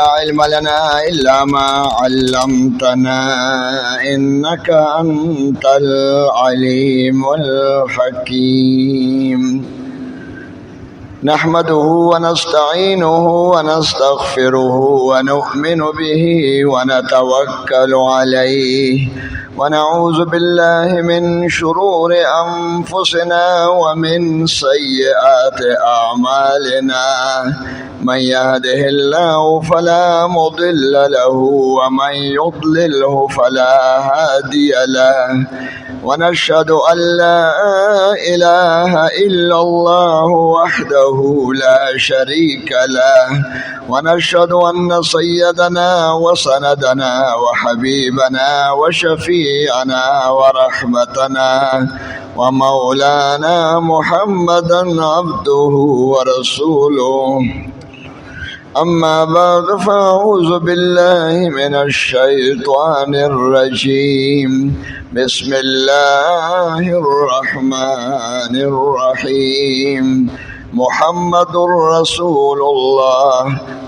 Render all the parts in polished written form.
لا علم لنا إلا ما علمتنا إنك أنت العليم الحكيم. نحمده ونستعينه ونستغفره ونؤمن به ونتوكل عليه ونعوذ بالله من شرور أنفسنا ومن سيئات أعمالنا. من يهده الله فلا مضل له ومن يضلله فلا هادي له. ونشهد أن لا إله إلا الله وحده لا شريك له. ونشهد أن سيدنا وسندنا وحبيبنا وشفيعنا ورحمتنا ومولانا محمدا عبده ورسوله. أما بعد فأعوذ بالله من الشيطان الرجيم. بسم الله الرحمن الرحيم. محمد رسول الله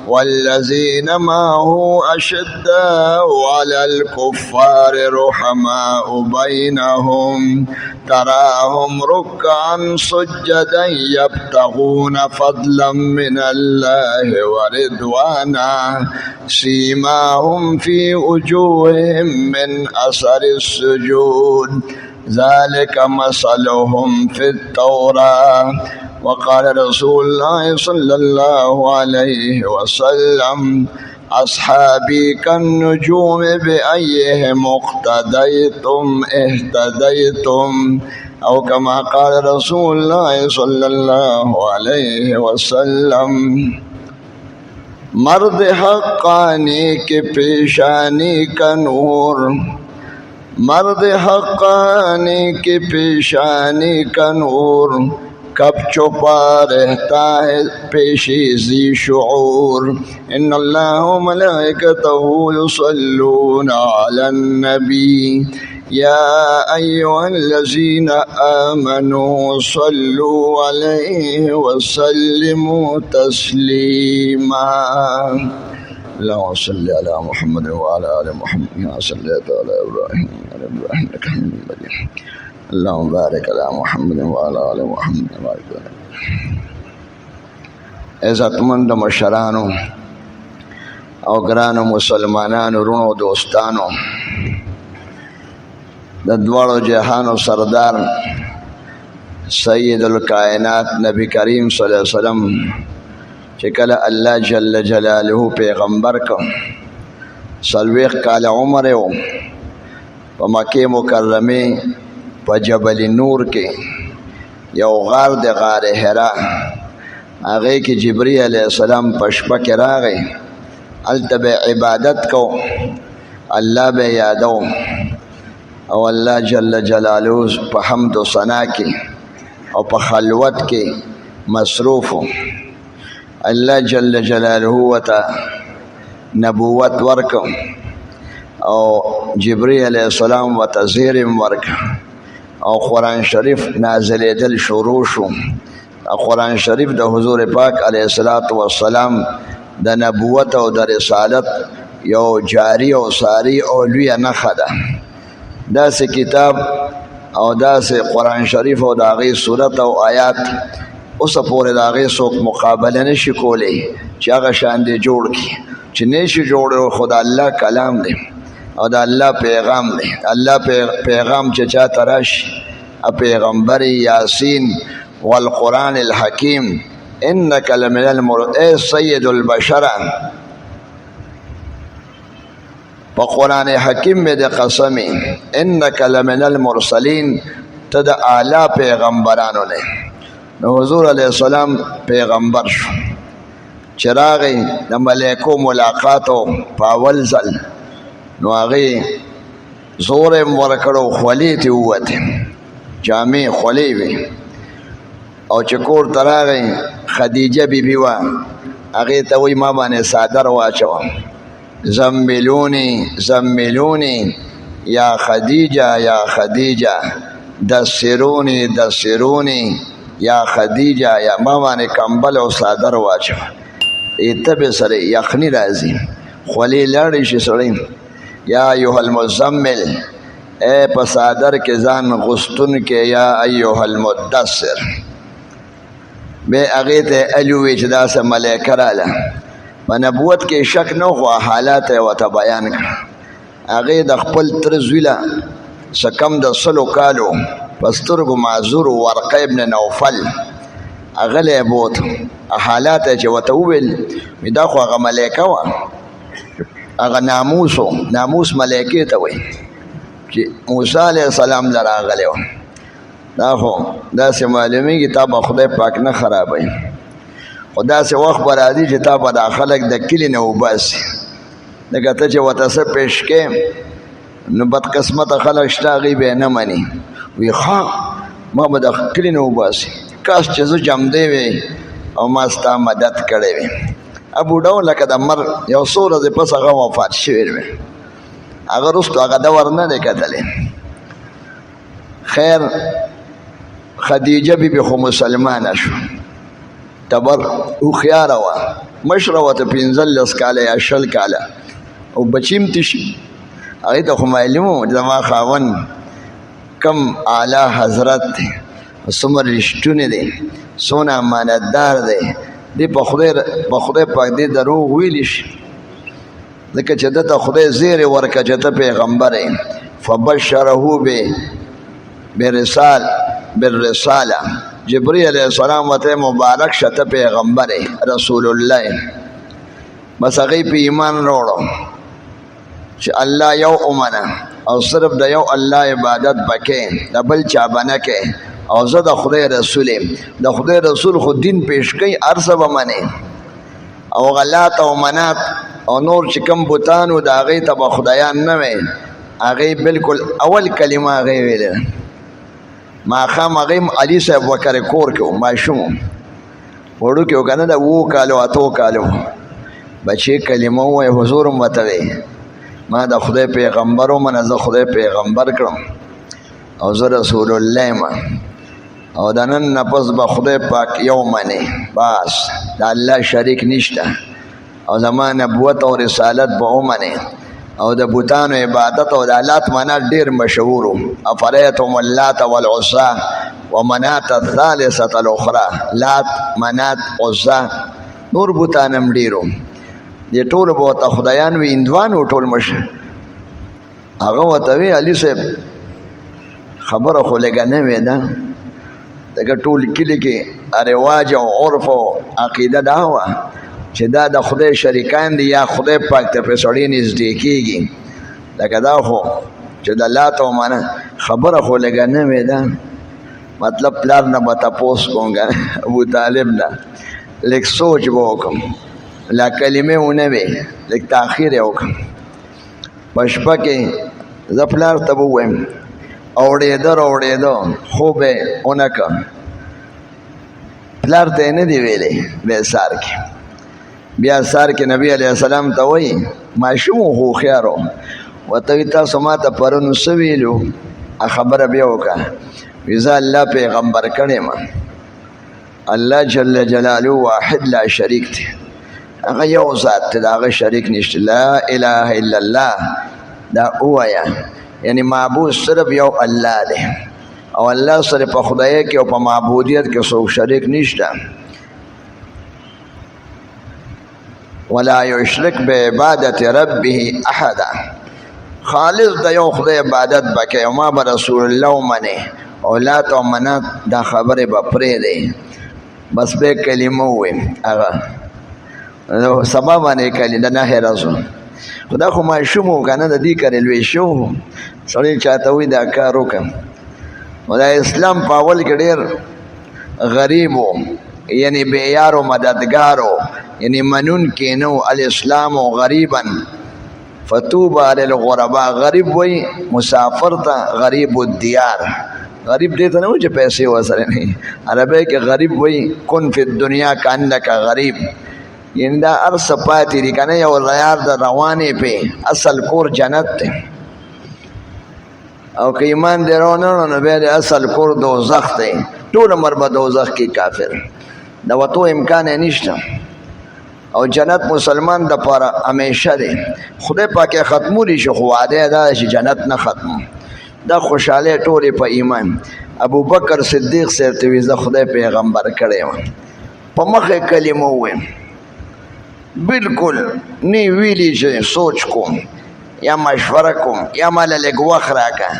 والذين معه أشداء على الكفار رحماء بينهم تراهم ركعا سجدا يبتغون فضلا من الله ورضوانا سيماهم في وجوههم من أثر السجود ذلك مثلهم في التوراة. وقال رسول الله صلى الله عليه وسلم أصحابي كالنجوم بأيهم اقتديتم اهتديتم، أو كما قال رسول الله صلى الله عليه وسلم. مرد حقانی کی پیشانی کا نور، مرد حقانی کی پیشانی کا نور کب چھپا رہتا ہے پیشی ذی شعور. ان اللہ و ملائکتہ یصلون علی النبی یا ایھا الذین آمنوا صلوا علیہ وسلموا تسلیما. اللهم صل على محمد وعلى آل محمد كما صليت على إبراهيم وعلى آل إبراهيم إنك حميد مجيد. اللهم بارك على محمد وعلى آل محمد كما باركت. عزتمند مشرانو او ګرانو مسلمانانو رونو دوستانو، د دواړو جهانو سردار سید الکائنات نبی کریم صلی الله علیه وسلم چې کله الله جل جلاله پیغمبر کو، 40 کال عمر و په مکه مکرمه په جبل نور کې یو غار د غار حرا، هغه کې جبرئیل علیه السلام په شپه کې راغی، هلته به عبادت کو، الله به یادو او الله جل جلاله په حمد و ثنا کې او په خلوت کې مصروف. الله جل جلاله وتا نبوت ورکو او جبرئیل علیه السلام وتا زیر ورک او قرآن شریف نازلیدل شروع شو. قرآن شریف د حضور پاک علیه الصلاۃ والسلام د نبوت او د رسالت یو جاری او ساری او لوی نښه ده. داسې کتاب او داسې قرآن شریف او د هغې صورت او آیات اوسه پورې د هغې څوک مقابله نشي کولی چې هغه شان دی جوړ کړي، چې نشي جوړ، خو د الله کلام دی او د الله پیغام دی. الله پیغام چې چاته راشي، پیغمبر یاسین والقرآن الحکیم انک لمن اے سید البشر، په قرآن حکیم میں د قسمی انک لمن المرسلین، ته د اعلی پیغمبرانو نه. نو حضور علیہ السلام پیغمبر شو، چراغی د ملائکو ملاقاتو په اول ځل، نو هغې زور یې ورکړو، خولې ته ووتې، جامې خولې وې، او چې کور ته راغی خدیجه بیبي وه، هغې ته وایي ما باندې څادر واچوه، زملونی زملونی یا خدیجه یا خدیجه، دسرونی دسرونی یا خدیجه یا ما باندې کمبل او صادر واچو. ایتبه سره یخنی راځي خولې لاړې شي سړی یا ایها المزمل اے په صادر کې ځان غستون کې یا ایها المدثر به هغې ته الوي چې داسې ملایکه راله په نبوت کې شک نه خو حالات یې ورته بیان کړه هغې د خپل تره زوی له څه کم د 100 کالو په سترګو معذور ورقه ابن نوفل هغه له یې بوت حالات یې چې ورته وویل دا خو هغه ملایکه وه هغه ناموس ملایکې ته وایي چې موسی علیه السلام له راغلی و دا خو داسې معلومیږي تا به خدای پاک نه خرابوي خو داسې وخت به راځي چې تا به دا خلک د کلي نه وباسي لکه ته چې ورته څه پیش کې نو بدقسمته خلک شته هغوی به یې نه مني وی ښه ما به د کلي نه وباسي کاش چې زه جمدی وی او ما ستا مدد کړی وي بوډا و لکه د مرګ یو څو ورځې پس هغه وفات شوی وی هغه وروستو هغه دور نه دی کتلی خیر خدیجه بیبي خو مسلمانه شو تبر هوښیاره وه مشره وته 15 کاله یا 20 کاله او بچیم تشي هغې ته خو معلوم و زما خاوند کم اعلی حضرت دی څومره رښتونی دی څونه امانتدار دی دی په خدای پاک دی دروغ ویلی شي ځکه چې ده ته خدای زیری ورکړه چې ته پیغمبر یې فبشره بالرساله جبریل علیه السلام ورته مبارک شه ته پیغمبر یې رسول الله بس هغې په ایمان راوړو چې الله یو ومنه او صرف د یو الله عبادت بکې د بل چا به نه کې او زه د خدای رسول یم د خدای رسول خو دین پیش کوي هر څه به منې او غلات او منات او نور چې کوم بوتان و د هغې ته به خدایان نه وی هغې بلکل اول کلمه هغې ویلې ماښام هغې علي صاحب وکرې کور کې و ماشوم وړوکې و که نه د 7 کالو 8 کالو بچې کلمه ووایي حضور هم ورته وی ما د خدای پیغمبر ومنه زه خدای پیغمبر کړم او زه رسول الله یم او د نن نه پس به خدای پاک یو منې بس د الله شریک نشته او زما نبوت او رسالت به ومنې او د بوتانو عبادت او د آلات منات ډېر مشهور و افریتم اللات والعزا ومنات الثالثة الاخرى لات منات عزا نور بوتان هم ډېر و دې ټولو به ورته خدایان وي هندوان و ټول مشر هغه ورته وی علي صاحب خبره خو لږه نوې ده دغه ټول کلي کې رواج او عرف او عقیده دا وه چې دا د خدای شریکان دي یا خدای پاک ته پرې سړی نږدې کېږي لکه دا خو چې د لات او منه خبره خو لږه نوې ده مطلب پلار نه به تپوس کوم ابوطالب نه لږ سوچ به وکړم لا کلمې ونه وې لږ تاخیر یې وکړم په شپه کې زه پلار ته به ووایم اوړېده خوب یې ونه کړ پلار ته یې نه دی ویلی بیا سار کې بیا سار کې نبی علیه السلام ته وایي ماشوم و هوښیار و ورته وایي تاسو ما ته پرون څه ویلو خبره بیا وکړه وایي زه الله پیغمبر کړی یم الله جل جلاله واحد لا شریک دی هغه یو ذات دی د هغه شریک نشته لا اله الا الله دا ووایه یعنی معبود صرف یو الله دی او الله سره په خدای کې او په معبودیت کې څوک شریک نشته ولا یشرک بعبادت ربه احد خالص د یو خدای عبادت وکړي او ما به رسول الله ومنې او لات او منات دا خبرې به پرېږدي بس به کلمه ووایم هغه سبا باندې کلي د نهې رسو خدا خو ماشوم و که نه د دې کرې لوی شو سړی چاته وایي دا کار وکړه نو د اسلام په اول کې ډېر غریب و یعنی بیار و مددگار و یعنی منون کې نه و الاسلام غریبا فتوبه للغرباء غریب وایي مسافر ته غریب الدیار غریب دې ته نه و چې پیسې ورسره نه عربی کې غریب وایي کن فی الدنیا کانک غریب یعنی دا هر څه پاتې دي که نه یو یار د روانې پې اصل کور جنت دی او که ایمان دې رانه نو بیا د اصل کور دوزخ دی ټول عمر به دوزخ کې کافر د وتو امکان یې نشته او جنت مسلمان د پاره همیشه دی خدای پاک ختمولی شو خو وعده دا چې جنت نه ختمو دا خوشاله ټوله په ایمان ابو بکر صدیق صاحب ته ویزه خدای پیغمبر کړی و په مخه کلمه ویم بالکل نی ویلی چې سوچ کوم یا مشوره کوم یا مال لګ وخت راکا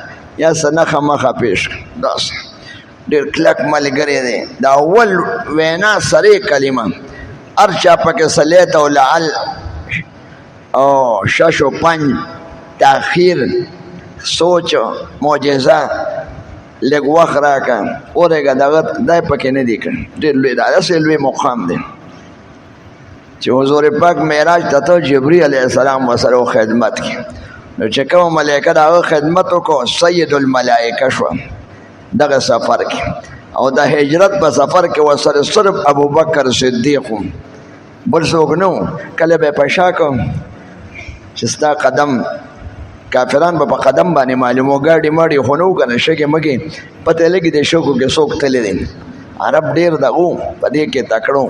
یا سنخه مخه پیش داس ډیر کلک ملګری دی دا اول وینا سره کلمه ارچا پکې صلیت او لعل او شش و پنج تاخیر سوچ معجزه لږ وخت راکا اورېږه دغه دی پکې نه دی کړی ډېر لوی دا داسې لوی مقام دی چې حضور پاک معراج ته ته جبري علیه السلام ورسره خدمت کې نو چې کومه ملایکه د هغه خدمت وکړو سید الملایکه شوه دغه سفر کې او د هجرت په سفر کې ورسره صرف ابو بکر صدیق بل څوک نه و کله به یې په شا کړم چې ستا قدم کافران به په قدم باندې معلومو ګاډي ماډي خو نه و که نه شګې مګې پته لګي د شګو کې څوک تللی دی عرب ډېر دغه په دې کې تکړه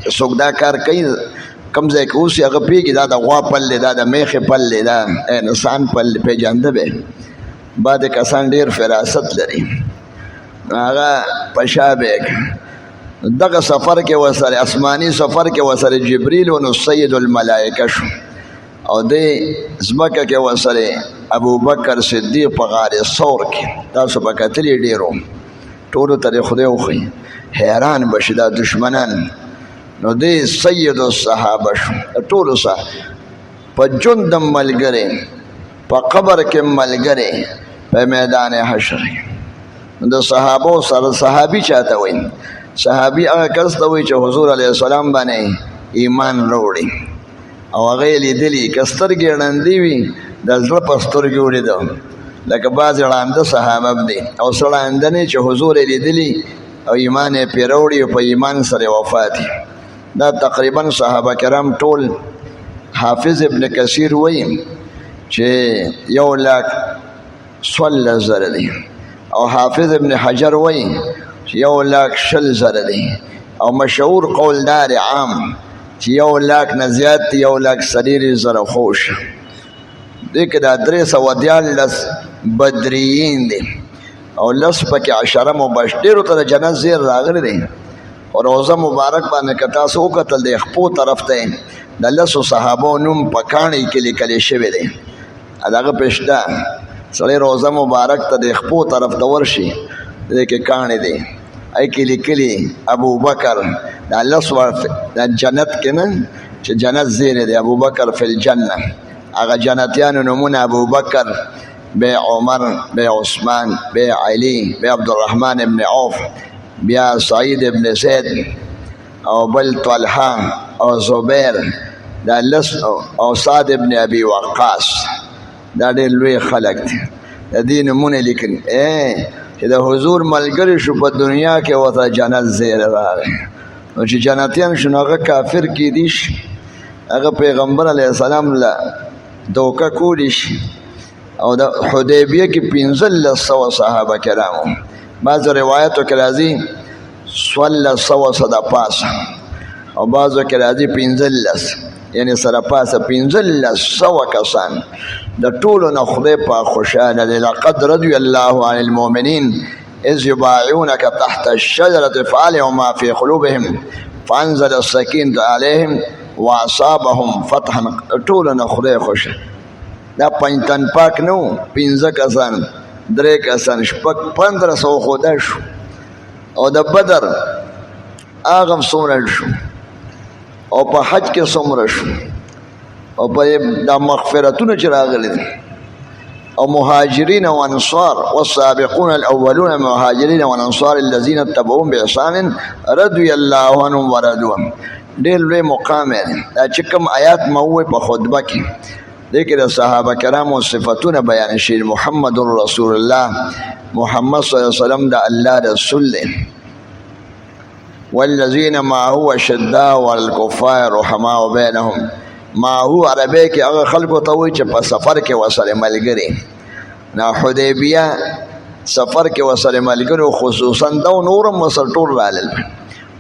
چې څوک دا کار کوي کوم ځای کې اوسي هغه پوهېږي دا د غوا پل دی دا د میخې پل دی دا انسان پل دی پېژانده به بعد کسان ډېر فراست لري هغه په شا به دغه سفر کې ورسره آسماني سفر کې ورسره جبریل و نو سید الملایکه شو او دې ځمکه کې ورسره ابو بکر صدیق په غار ثور کې تاسو به کتلي ډېرو ټولو ته دې خدای وښیي حیران به شي دا دشمنان نو دې سید الصحابه شو ټولو سره په ژوند د ملګری په قبر کې ملګری په میدان حشر کې د صحابو سره صحابي چاته وایي صحابي هغه کس ته وایي چې حضور علیه السلام باندې ایمان راوړي او هغه یې لیدلي که سترګې ړندې وي د زړه په سترګې ولیده لکه بعضې ړانده صحابه دي او څه ړانده نه چې حضور یې لیدلي او ایمان یې پرې راوړي او په ایمان سره وفات دا تقریبا صحابه کرام ټول حافظ ابن کثیر وایي چې 1,00,000 دی او حافظ ابن حجر وایي چې 1,20,000 دی او مشهور قولدار عام چې 1,00,000 نه زیات 1,40,000 خوش دې کې دا 314 بدریین دي او لس پکې 10 مبشرو ته د جنت زیر راغلي دي او روزه مبارک باندې که تاسو وکتل د خپو طرف ته د لسو صحابو نوم په کاڼي کې لیکلی شوی دی دغه پېشته سړی روزه مبارک ته د خپو طرف ته ورشي دې کې کاڼي دی ای کې لیکلي ابو بکر دا لس د جنت کې نه چې جنت زیر دی ابو بکر فی الجنه هغه جنتیانو نومونه ابو بکر بیا عمر بیا عثمان بیا علی بیا عبدالرحمن ابن عوف بیا سعید ابن زید او بل طلحه او زبیر دا لس او سعد ابن ابي وقاص دا ډېر لوی خلک دي د دې نومونه لیکلي چې د حضور ملګری شو په دنیا کې ورته جنت زیر راغی نو چې جنتیان شو نو هغه کافر کیدی شي هغه پیغمبر علیه السلام له دوکه کولی شي او د حدیبیه کې 1500 صحابه کرامو بعض روایتو کې راځي 1600 د پاسه او بعضو کې راځي 15 یعنی سره پاسه 1500 کسان د ټولو نه خدای په خوشاله دی لقد رضي الله عن المؤمنين اذ يبايعونك تحت الشجرة فعلموا ما في قلوبهم فانزل السكينة عليهم واصابهم فتحا ټولو نه خدای خوش دا پنځتن پاک نو 15 کسان 3 کسان شپږ 1500 خدا شو او د بدر هغه څومره شو او په حج کې څومره شو او په د مغفرتونو چې راغلي او مهاجرین او انصار والسابقون الاولون من المهاجرين والانصار الذين اتبعوهم باحسان رضي الله عنهم ورضوا ډېر لوی مقام دی دا چې کوم آیات مو په خطبه کې دغه د صحابه کرامو صفاتونه بیان شي محمد رسول الله محمد صلی الله علیه وسلم د الله رسول دی والذین معه اشداء والكفار رحماء بینهم معه عربی کې هغه خلکو ته وایي چې په سفر کې وسره ملګری نه حدیبیه سفر کې وسره ملګری خصوصا دا نورم مسر ټول رالل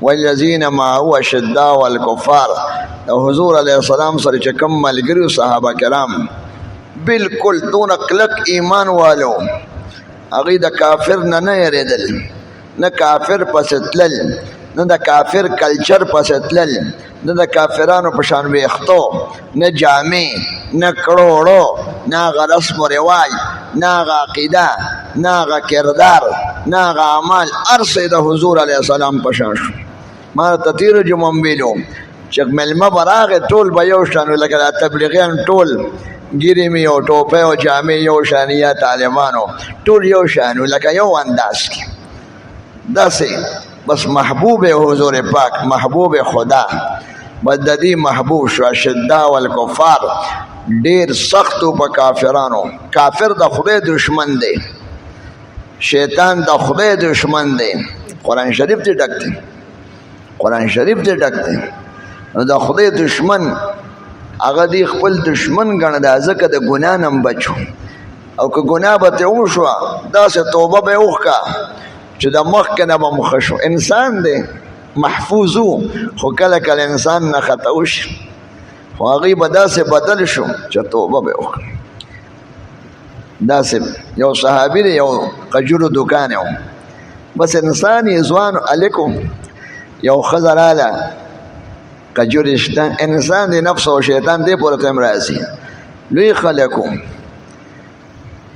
والذین معه اشداء والکفار. حضور علیه السلام سره چې کوم ملګري صحابه کرام بالکل دون کلک ایمان والو، هغوی د کافر نه یریدل، نه کافر پسې تلل، نه د کافر کلچر پسې تلل، نه د کافرانو په شان ویښتو، نه جامې، نه کړو، نه هغه رسم و رواج، نه هغه عقیده، نه هغه کردار، نه هغه عمل، هر څه د حضور علیه السلام په شان شو. ما ته تېرو جمعه هم ویلو چې مېلمه به راغې ټول به یو شان وو، لکه دا تبلیغیان ټول ګیرې مې او ټوپۍ او جامې یو شان، یا طالبانو ټول یو شان وو، لکه یو انداز کې داسې. بس محبوب حضور پاک، محبوب خدا، بس د دې محبوب شو. اشداء والکفار، ډېر سختو په کافرانو. کافر د خدای دشمن دی، شیطان د خدای دشمن دی. قرآن شریف دې ډک دی، قرآن شریف دې ډک دی. نو د خدای دشمن هغه دې خپل دشمن ګڼه، دا ځکه د ګناه نه بچو. او که ګناه به ترې وشوه داسې توبه به یې وکړه چې د مخکې نه به مخه شو. انسان دی محفوظ و، خو کله کله انسان نه خطا وشي، خو هغوی به داسې بدل شو چې توبه به یې وکړه. داسې یو صحابي دی، یو قجورو دوکان یې و، بس انسان یې ځوان هلک، یو ښځه راله قجورې شته، انسان دی نفس او شیطان دی پورې ته هم راځي، لوی خلک و.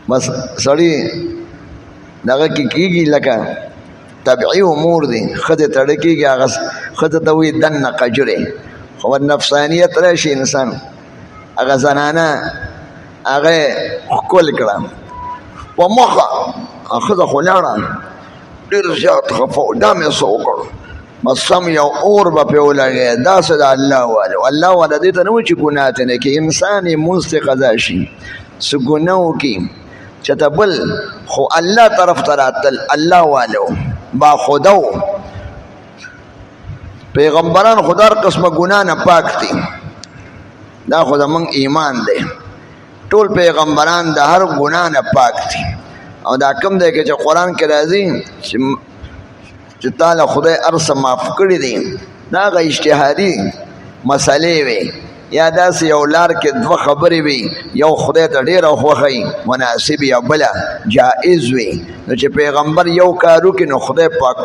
بس سړی دغه کې کېږي لکه طبعي امور دي، ښځې تړه کېږي، هغه ښځه ته وایي دننه قجورې، خو نفسانیت راشي انسان، هغه زنانه هغه یې ښکل کړه په مخه، ښځه خو لاړه ډېر زیات خفه و، دا مې څه وکړو، بس سم یو اور به پرې ولګېد. داسې د الله والو، الله والا دې ته نه وایي چې ګناه ته نه کوي. انسان یې مونځ ته قضا شي، څه ګناه وکړي چې ته بل، خو الله طرف ته راتل، الله والو با خودو پیغمبران خدا هر قسمه ګناه نه پاک دي. دا خو زموږ ایمان دی، ټول پیغمبران د هر ګناه نه پاک دي. او دا کوم دی چې قرآن کې راځي چې تعالی خدای هر څه معاف کړي دي، دا هغه اجتهادي مسلې وي، یا داسې یو لار کې دوه خبرې وي، یو خدای ته ډېره خوښوي مناسب، یا بله جائز وي. نو چې پیغمبر یو کار وکړي نو خدای پاک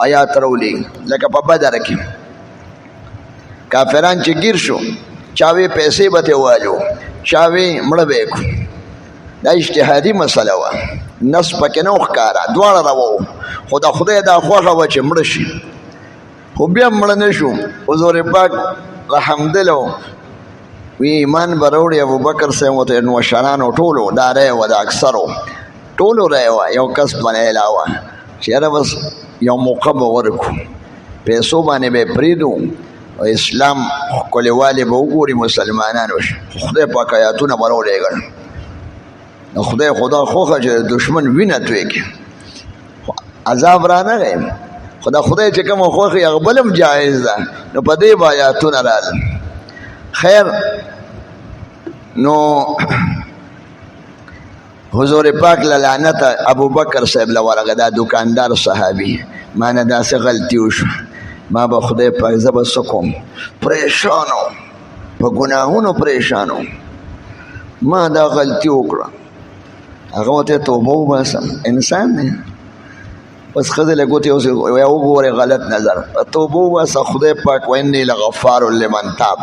آیات راولي. لکه په بدر کې کافران چې ګیر شو، چا وی پیسې به ترې والو، چا وی مړه به یې کړو. دا اجتهادي مسله وه، نص پکې نه و ښکاره، دواړه روه، خو د خدای دا خوښه وه چې مړه شي، خو بیا مړه نه شو. حضور پاک رحمدله وی ایمان به راوړي. ابوبکر صاحب ورته مشرانو ټولو دا رایه وه، د اکثرو ټولو رایه وه، یو کس باندې علاوه، چې یاره بس یو موقع به ورکړو، پیسو باندې به یې پرېږدو، او اسلام ښکلېوالی به وګوري، مسلمانان وشي. خدای پاک آیاتونه به راولېږل، د خدای خدا خوښه چې د دشمن وینه توی کړي، عذاب را نغی، خو د خدای چې کومه خوښي هغه بل هم جایز ده. نو په دې به آیاتونه راغلل. خیر، نو حضور پاک لعنت ابوبکر صاحب لورغه، دا دکاندار صحابي، ما نه داسې غلطي وشوه، ما به خدای پاک زه به څه کوم، پریشانو په ګناهونو پریشانو، ما دا غلطي وکړه. هغه ورته توبه وباسم، انسان دی، بس ښځې له ګوتې وګورې غلط نظر، توبه وباسه. خدای پاک واني لغفار لمن تاب،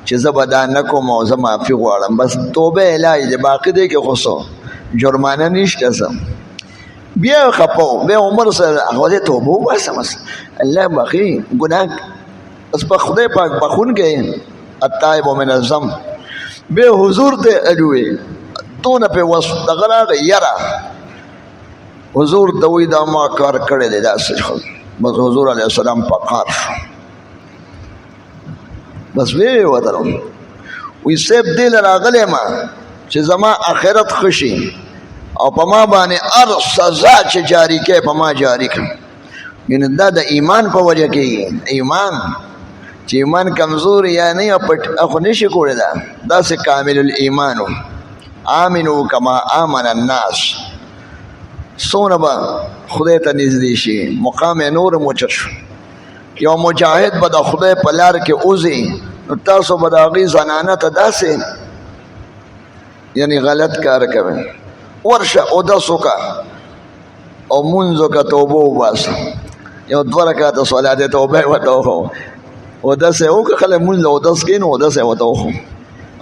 چې زه به دا نه کوم او زه معافي غواړم، بس توبه علاج دی، باقي دی کې خو څه جرمانه نشته څه. بیا خپه بیا عمر سره هغه توبه وباسم، الله بخي ګناه، بس په خدای پاک بخونکی التائب من الذنب. بیا حضور ته الوی دونه په وس دغه راغی، یاره حضور ته وایي دا ما کار کړی دی داسې، بس حضور علیه السلام په قار شو، بس وی ودرم وی سیب دې له راغلی ما چې زما آخرت ښه شي، او په ما باندې هر سزا چې جاري کوي په ما جاري کړم. یعنې دا د ایمان په وجه کېږي. ایمان چې ایمان کمزوري یا نه خو نشي کولی، دا داسې کامل الایمان، آمنو کما آمن الناس. څومره به خدای ته نږدې شي، مقام یې نور هم اوچت شو. یو مجاهد به د خدای په لار کې اوځي نو تاسو به د هغې زنانه ته داسې یعنی غلط کار کوئ. ورشه اودس وکړه او مونځ وکړه، توبه وباسه، یو 2 رکعته صلات توبه ورته وښوه. اودس یې وکړه، خلک مونځ له اودس کوي نو اودس یې ورته وښوه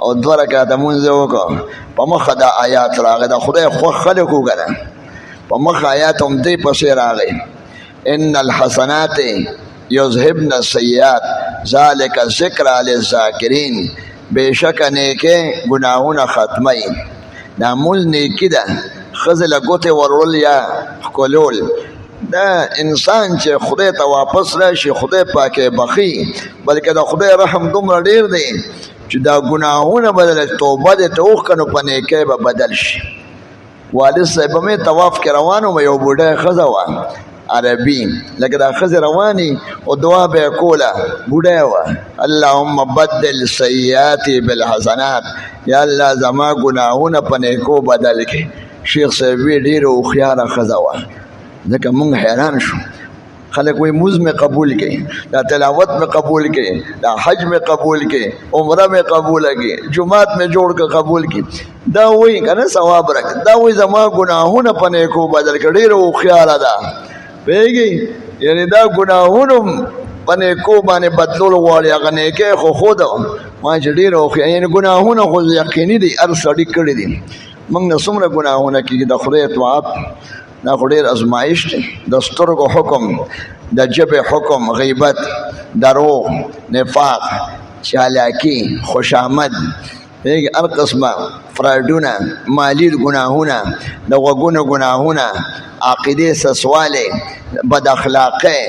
او 2 رکعته مونځ یې وکړه. په مخه دا آیات راغی، د خدای خوښ خلک وګڼه، په مخه آیات هم دې پسې راغی ان الحسنات یذهبن السیئات ذلک ذکر للذاکرین. بېشکه نیکې ګناهونه ختموي. دا مونځ نیکي ده، ښځې له ګوتې ورول یا ښکلول. دا انسان چې خدای ته واپس راشي خدای پاکې بخي، بلکې د خدای رحم دومره ډېر دی چې دا ګناهونه به توبه دې ته وکړه نو په نیکۍ به بدل شي. والد صاحب مې طواف کې روان وم، یو بوډۍ ښځه وه عربي، لکه دا ښځې روانې او دعا به یې کوله. بوډۍ وه اللهم بدل سیئاتي بالحسنات، یا الله زما ګناهونه په نیکو بدل کړي. شیخ صاحب وی ډېره هوښیاره ښځه وه، ځکه مونږ حیران شو. خلک وایي مونځ مې قبول کړي، دا تلاوت مې قبول کړي، دا حج مې قبول کړي، عمره مې قبوله کړي، جومات مې جوړ کړ قبول کړي. دا وایي که نه ثواب راکړي، دا وایي زما ګناهونه په نیکو بدل کړي. ډېره هوښیاره ده، پوهېږي؟ یعنې دا ګناهونه په نیکو باندې بدلول غواړي، هغه نیکۍ خو خود ما چې ډېره هوښیاره، یعنې ګناهونه خو یقیني دي هر سړي کړي دي. موږ نه څومره ګناهونه کېږي، د خدای اطاعت دا خو ډېر ازمایش دی. د سترګو حکم، د ژبې حکم، غیبت، دروغ، نفاق، چالاکي، خوشامد، هر قسمه فراډونه، مالی ګناهونه، د غوږونو ګناهونه، عقیدې سسوالی، بد اخلاقۍ،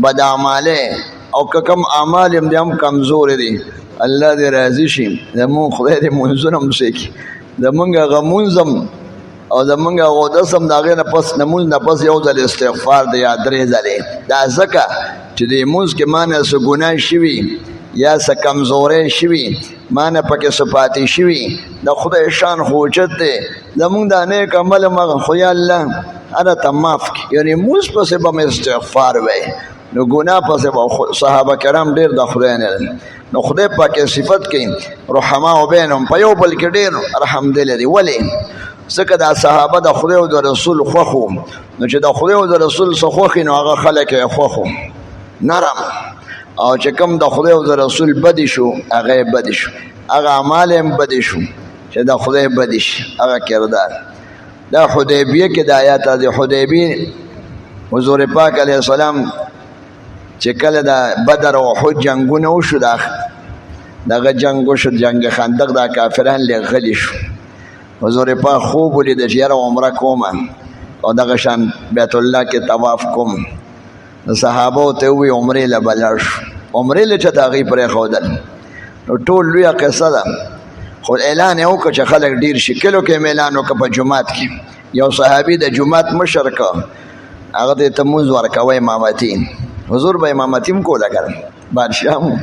بد اعمالی، او که کم اعمال هم دي هم کمزورې دي. الله دې راضي شي، زمونږ خدای دې مونځونه هم ښه کړي. زمونږ هغه مونځ هم او زمونږ هغه اودس هم د هغې نه پس د مونځ نه پس یو ځل استغفار دی یا 3 ځلې. دا ځکه چې دې مونځ کې ما نه څه ګناه شوي یا څه کمزورۍ شوي، ما نه پکې څه پاتې شوي. د خدای شان خو اوچت دی، زمونږ دا نیک عمل هم خو یا الله هره ته معاف کړي. یعنې مونځ پسې به مې استغفار وی، نو ګناه پسې به صحابه کرام ډېر د خدای نه. نو خدای پاک صفت کوي رحماء بینهم، په یو بل کې ډېر رحم دل لري. ولې؟ ځکه دا صحابه د خدای او د رسول خوښ وو. نو چې د خدای او د رسول څه خوښ نو هغه خلک یې خوښ وو، نرم. او چې کوم د خدای او د رسول بدې شو هغه یې بدې شو، هغه اعمال یې هم بدې شو چې د خدای بدې شي، هغه کردار. دا حدیبیه کې د آیات د حدیبیه حضور پاک علیه السلام چې کله د بدر او احد جنګونه وشو، دغه جنګ وشو، جنګ خندق، دا کافران لغلي شو. حضور پاک خوب ولید چې یاره عمره کوم او دغه شان بیت الله کې طواف کوم. د صحابو ته وی عمرې له بلار شو، عمرې له چې د هغې پرېښودل. نو ټول لویه قصه ده، خو اعلان یې وکړه چې خلک ډېر شي. کلو کې مې اعلان وکړه په جومات کې، یو صحابي د جومات مشر که هغه ته ته مونځ ورکوه امامتي. حضور به امامتي هم کوله که بادشاه هم،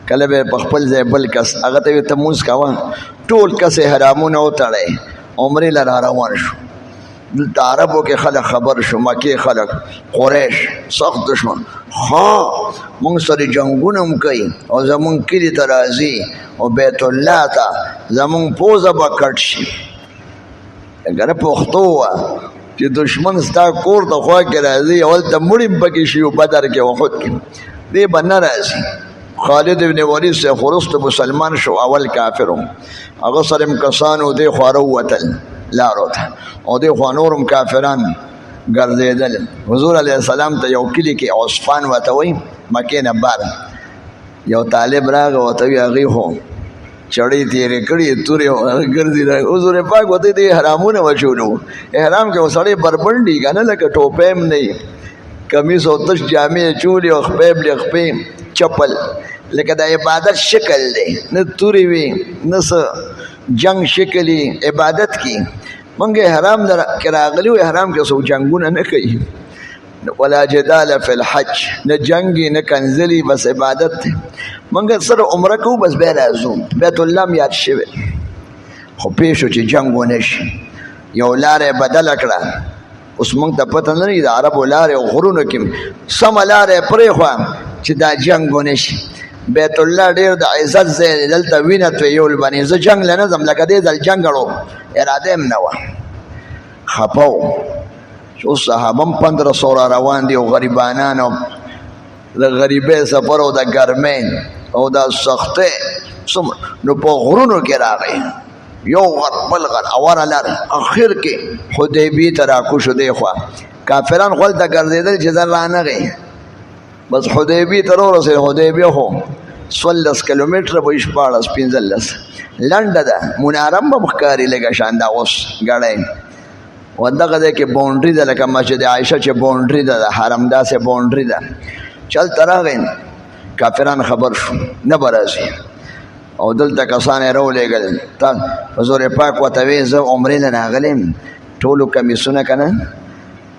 کله به په خپل ځای بل کس هغه ته وی ته مونځ کوه. ټول کس یې حرامونه وتړی، عمرې له را روان شو. دلته عربو کې خلک خبر شو، مکې خلک، قریش سخت دشمن، ها مونږ سره جنګونه هم کوي او زمونږ کلي ته راځي او بیت الله ته زمونږ پوزه به کټ شي. اگر پښتو وه چې دشمن ستا کور ته خوا کې راځي، هلته مړي هم پکې شي، بدر کې احد کې دې به نه راځي. خالد ابن ولید صاحب وروسته مسلمان شو، اول کافر و، هغه سره هم کسان و، دې خوا راووتل لارو ته، او دې خوا نور هم کافران ګرځېدل. حضور علیه السلام ته یو کلي کې عصفان ورته وایي، مکې نه بار یو طالب راغی، ورته وایي هغې خو چړې تېرې کړي، تورې ګرځي. حضور پاک ورته دې احرامونه وچولو. احرام کې خو سړی بربنډي که نه، لکه ټوپۍ هم نه، کمیس او تش جامې چولې او خپې بلې خپې چپل، لکه د عبادت شکل دی، نه تورې وي نه څه جنگ شکلی عبادت کی. منګ احرام کې راغلی و، احرام کې څوک جنګونه نه کوي، ولا جدال فی الحج، نه جنګي نه کنځلي، بس عبادت دی. منګ سره عمره کوو بس بیا راځو، بیت الله م یاد شوی. خو پېښ شو چې جنګ ونه شي، یو لاره یې بدله کړه. اوس موږ ته پته نه لري د عربو لارې غرونو کې سمه لاره یې پرېښوه، چې دا جنګ ونه شي. بیت الله ډېر د عزت ځای دی، دلته وینه تویول باندې زه جنګ له نه ځم، لکه دې ځل جنګ اړو اراده هم نه وه. خفه و چې اوس صحابه هم 1500 را روان دي او غریبانان او د غریبۍ سفر او د ګرمۍ او د سختۍ څومره. نو په غرونو کې راغی یو غر بل غر اوره لاره، اخر کې حدیبیې ته راکوشو دی خوا کافران خپل ته ګرځېدل چې ځان رانغی. بس حدیبیې ته راورسېد. حدیبیه خو 14 کیلومتره به 14-15 لنډه ده، مناره هم به ښکاري لږه شان دا اوس ګړی و دغه ځای کې باونډري ده لکه مسجد عایشه چې باونډري ده د حرم داسې باونډري ده. چلته راغی کافران خبر شو نه به راځي او دلته کسان یې راولېږل. حضور پاک ورته وایي زه عمرې له راغلی یم، ټولو کمیسونه که نه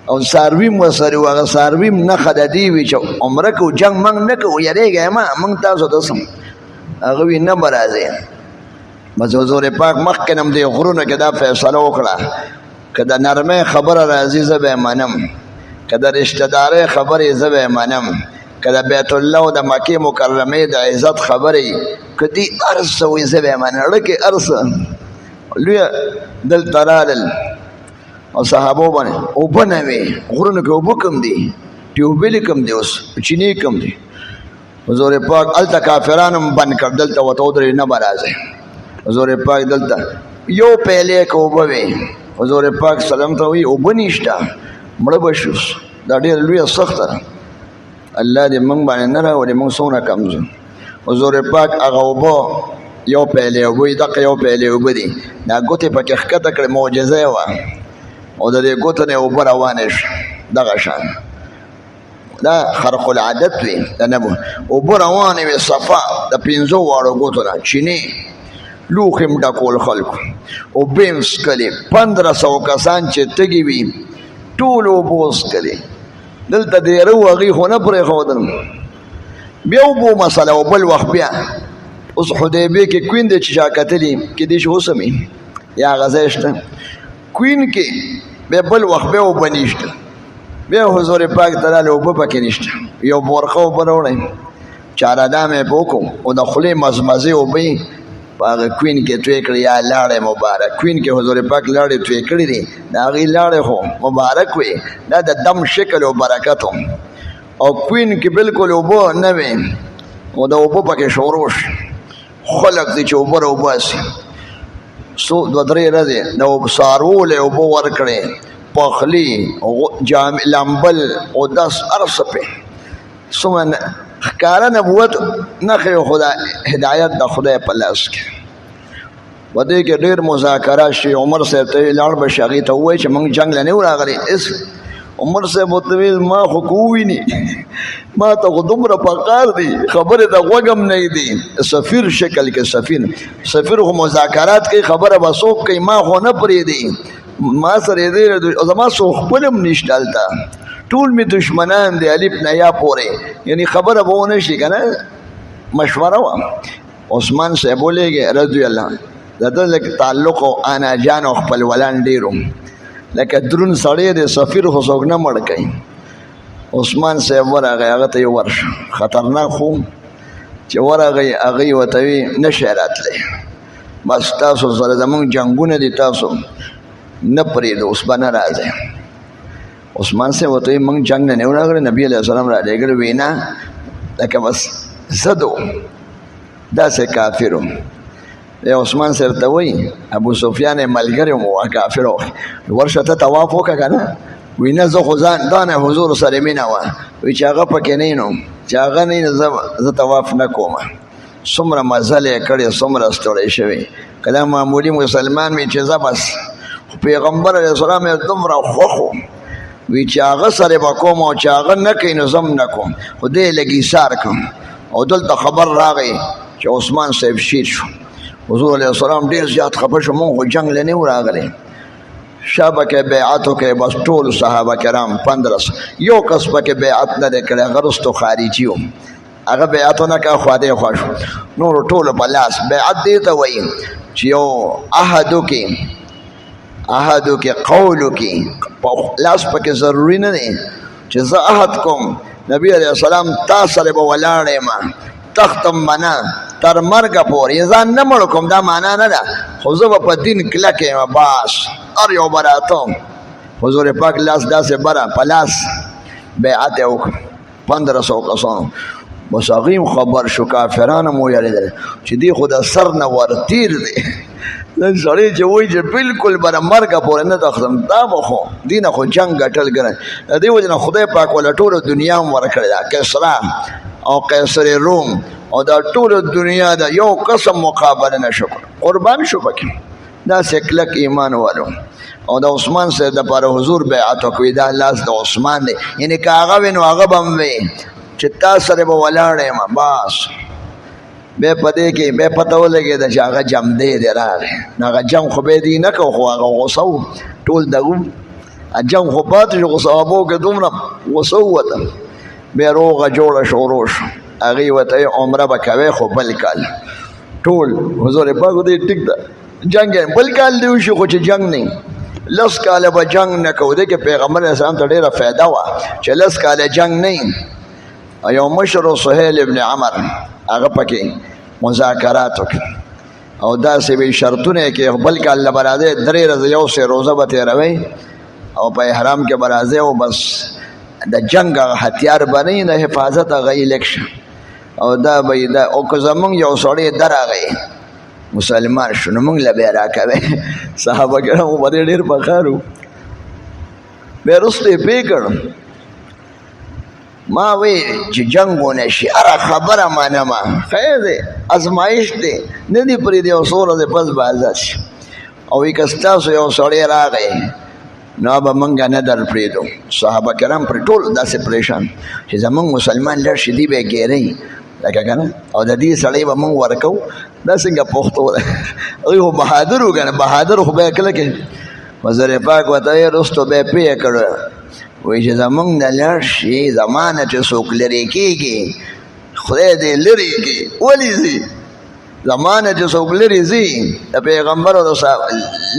او څاروي م ورسره وو. هغه څاروي م نښه د دې وي چې عمره کوو جنګ موږ نه کوو، یېرېږئ مه موږ تاسو ته څه. هغه وایي نه به راځئ. بس حضور پاک مخکې نه م دې غرونو کې دا فیصله وکړه که د نرمۍ خبره راځي زه به یې منم، که د رشتهدارۍ خبرې زه به یې منم، که د بیت الله او د مکې مکرمې د عزت خبرې که دې هر څه وایي زه به یې منم. اړه کې هر څه لویه دلته رالل او صحابو باندې اوبه نه وې. غرونو کې اوبه کم دي، ټیوبویلې کم دي، اوس چینې کم دي. حضور پاک هلته کافران هم بند کړ، دلته ورته ودرېد نه به راځئ. حضور پاک دلته یو پیلې که اوبه وې. حضور پاک سلام ته وایي اوبه نشته مړه به شو. دا ډېره لویه سخته ده، الله دې موږ باندې نه راولي، موږ څومره کمزور. حضور پاک هغه اوبه یو پیلې اوبه وي، دقه یو پیلې اوبه دي، دا ګوتې پکې ښکته کړې معجزه یې وه او د دې ګوتو نه اوبه روانې شوې دغه شان. دا خرق العادت وي د نبو. اوبه روانې وې صفا د 5 واړو ګوتو نه، چینې لوښي م ډکول خلکو، اوبه م څښلې. 1500 کسان چې تږي وي ټول اوبه وڅښلې. دلته ډېره و هغوی خو نه پرېښودل. بیا اوبو مسله او بل وخت بیا اوس حدیبیې کې کوین دی چې چا کتلي کېدای شي اوس هم یا هغه ځای شته کوین کې بیا بل وخت بیا اوبه نشته. بیا حضور پاک ته راغلی اوبه پکې نشته. یو بورقه اوبه راوړئ چارهدام یې په وکړو او د خولې مزمزې اوبه په هغه کوین کې توی کړې یا لاړې مبارک. کوین کې حضور پاک لاړې توی کړې دي، د هغې لاړې خو مبارک وي، دا د دم شکل او برکت و. او کوین کې بالکل اوبه نه وي او د اوبه پکې شروع شي. خلک دي چې اوبه راوباسي. 2-3 ورځې د څاروو له اوبه ورکړې، پخلي لامبل او داس هر څه پې څومره ښکاره نبوت نښې خو د هدایت د خدای په لاس کې. په دې کې ډېر مذاکرات شي. عمر صاحب ته لاړ به شي هغې ته ووایي چې موږ جنګ له نه یو راغلي. عمر صاحب ورته ویل ما خو که وویني ما ته خو دومره پکار دي، خبرې د غوږ هم نه دي. سفیر شکل کې سفیر خو مذاکرات کوي، خبره به څوک کوي، ما خو نه پرېږدي. ما سره یې زما څوک خپل هم نشته هلته، ټول مې دشمنان دي الف نه یا پورې، یعنې خبره به ونه شي که نه. مشوره وه. عثمان صاحب ولېږې رضی الله د ده لږ تعلق او اناجان او خپلولان ډېر و، لکه درون سړی دی، سفیر خو څوک نه مړ کوي. عثمان صاحب ورغی، هغه ته یې ورشه، خطرناک خو چې ورغی هغې ورته وي نه شئ راتلی، بس تاسو سره زمونږ جنګونه دي، تاسو نه پرېږدو، اوس به نه راځئ. عثمان صاحب ورته وایي موږ جنګ نه یو راغلی، نبي علیه السلام رالیږلی. وایي نه، لکه بس ضد و، داسې کافر و. عثمان صاحب ته وایي ابو سفیان یې ملګری و کافر و، ورشه ته طواف وکړه که نه. وایي نه زه خو ځان دا نه حضور سره مینه وه. وایي چې هغه پکې نه نو چې هغه نه زه طواف نه کوم. څومره مزل یې کړی، څومره ستړی شوی. که دا معمولي مسلمان وي چې زه بس پیغمبر علیه السلام یې دومره خوښ و، وی چې هغه سره به کوم او چې هغه نه کوي نو زه نه کوم، خو دې یې لږ ایثار کړم. او دلته خبر راغی چې عثمان صاحب شهید شو. حضور علیه السلام ډېر زیات خفه شو، مونږ خو جنګ له نه یو راغلی. شا پکې بیعت وکړې، بس ټول صحابه کرام 15 یو کس پکې بیعت نه دی کړی، هغه رستو خارجي و، هغه بیعت ونه کړه، خوا دې خوا شو. نورو ټولو په لاس. بیعت دې ته وایي چې یو عهد وکړي، عهد وکړي، قول وکړي، لاس پکې ضروري نه دی چې زه عهد کوم نبی علیہ السلام تا سره به ولاړ یم تختم منا تر مرګه پورې ځان نه مړ کوم دا معنا نه ده خو زه به په دین کلک یم باس هر یو به راتم حضور پاک لاس داسې بره په لاس بیعت یې وکړ 1500 کسانو بس هغوی خبر شو کافران هم ویرېدل چې دی خو د سر نه ورتیر دی نن سړی چې وایي چې بلکل به د مرګه پورې نه تختم دا به خو دې نه خو جنګ ګټل ګڼي د دې وجې نه خدای پاک وله ټوله دنیا هم ورکړې ده کسرا او قیصر روم او دا ټوله دنیا د یو قسم مقابله نه شو قربان شو پکې داسې کلک ایمان والو او د عثمان صاحب دپاره حضور بیعت وکړي دا لاس د عثمان دی یعنې که هغه وي نو هغه به هم وي چې تا سره به ولاړ یم بس بیا په دې کې بیا پته ولګېده چې هغه جمدی دی راغی نو هغه جنګ خو به یې دوی نه کو خو هغه غوسه و ټول دغه جنګ خو پاتې شو خو صحابو کې دومره غوسه ووته بیا روغه جوړه شروع شو هغوی ورته عمره به کوې خو بل کال ټول حضور پاک ورته ټیک ده جنګ بل کال دی وشي خو چې جنګ نه 10 کاله به جنګ نه کوو دی کې پیغمبر اسلام ته ډېره فایده وه چې 10 کاله جنګ نه یو مشر سهیل ابن عمر هغه پکې مذاکرات وکړي او داسې به شرطونه کې بل کال له به راځئ 3 ورځې یو سې روزه به تېروئ او په احرام کې به راځئ او بس د جنګ هغه هتیار به نه د حفاظت هغه یې لږ شه او دا به دا او که زمونږ یو سړی درغی مسلمان شو نو موږ له بیا راکوئ صحابه کرامو به دې ډېر فخر و بیا وروسته یې پوه کړم ما وی چې جنګ ونه شي هره خبره منمه خیر دی ازمایش دی نه دي پرېږدي یو څو ورځې پس به ازاد شي او وایي که ستاسو یو سړی راغی نو به موږ نه در پرېږدو صحابه کرام پرې ټول داسې پریشان چې زموږ مسلمان لږ شي دی به یې ګیرئ لکه که نه او د دې سړی به موږ ورکوو دا څنګه پښتو ده هغوی خو بهادر و که نه بهادر خو به یې کله کې حضور پاک ورته یې وروستو به یې پوه کړو وایي چې زمونږ نه لږ شي زما نه چې څوک لرې کېږي خدای دې لرې کړي ولې ځي زما نه چې څوک لرې ځي د پیغمبر او د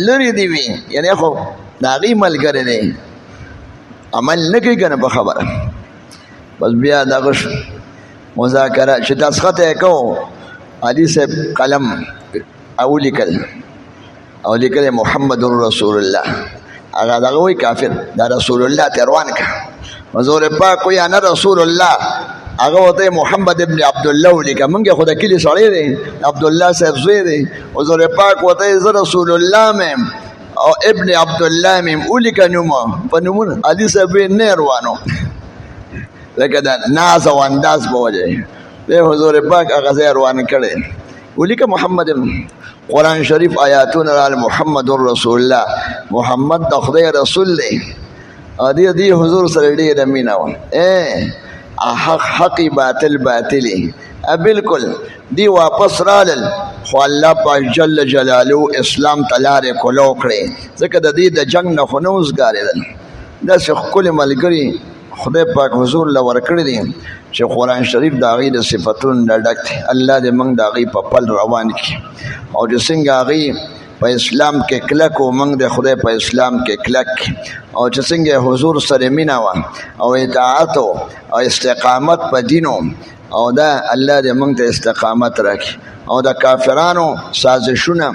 لرې دي وي یعنې خو د هغې ملګری دی عمل نه کوي که نه په خبره بس بیا دغه شو مذاکره چې دسخط یې کوو علي صاحب قلم او لیکل محمد رسول الله هغه دغه وایي کافر دا رسول الله ته روان کړه حضور پاک وایي انا رسول الله هغه ورته محمد ابن عبدالله ولیکه موږ خو د کلي سړی دی عبدالله صاحب زوی دی حضور پاک ورته زه رسول الله میم او ابن عبدالله میم ولیکه نومه په نومونه علي صاحب نه روانو لکه د ناز او انداز په وجه دی حضور پاک هغه ځای روان کړی ولیکه محمد قرآن شریف آیاتونه رال محمد رسول الله محمد د خدای رسول دی او دې حضور سره ډېره مینه وه حقی باطل باطلی بلکل دی واپس رالل خو الله پاک جل جلاله اسلام ته لارې کولو کړې ځکه د دې د جنګ نه خو نه اوسګارېدل داسې ښکلي ملګري خدای پاک حضور له ورکړي دي چې قرآن شریف د هغوی د صفتونو نه ډک دی الله دې موږ د هغوی په پل روان کړي او چې څنګه هغوی په اسلام کې کلک و موږ د خدای په اسلام کې کلک او چې څنګه حضور سره مینه وه او اطاعت او استقامت په دینو او دا الله دې موږ ته استقامت راکړي او د کافرانو سازشونه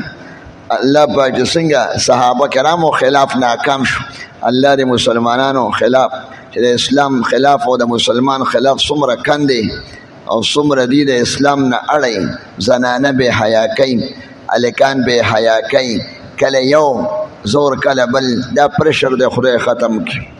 الله پاک چې څنګه صحابه کرامو خلاف ناکام شو الله دې مسلمانانو خلاف چې د اسلام خلاف او د مسلمان خلاف څومره کندې او څومره دی د اسلام نه اړی زنانه بې حیا کوي هلکان بې حیا کوي کله یو زور کله بل دا پرشر د خدای ختم کړي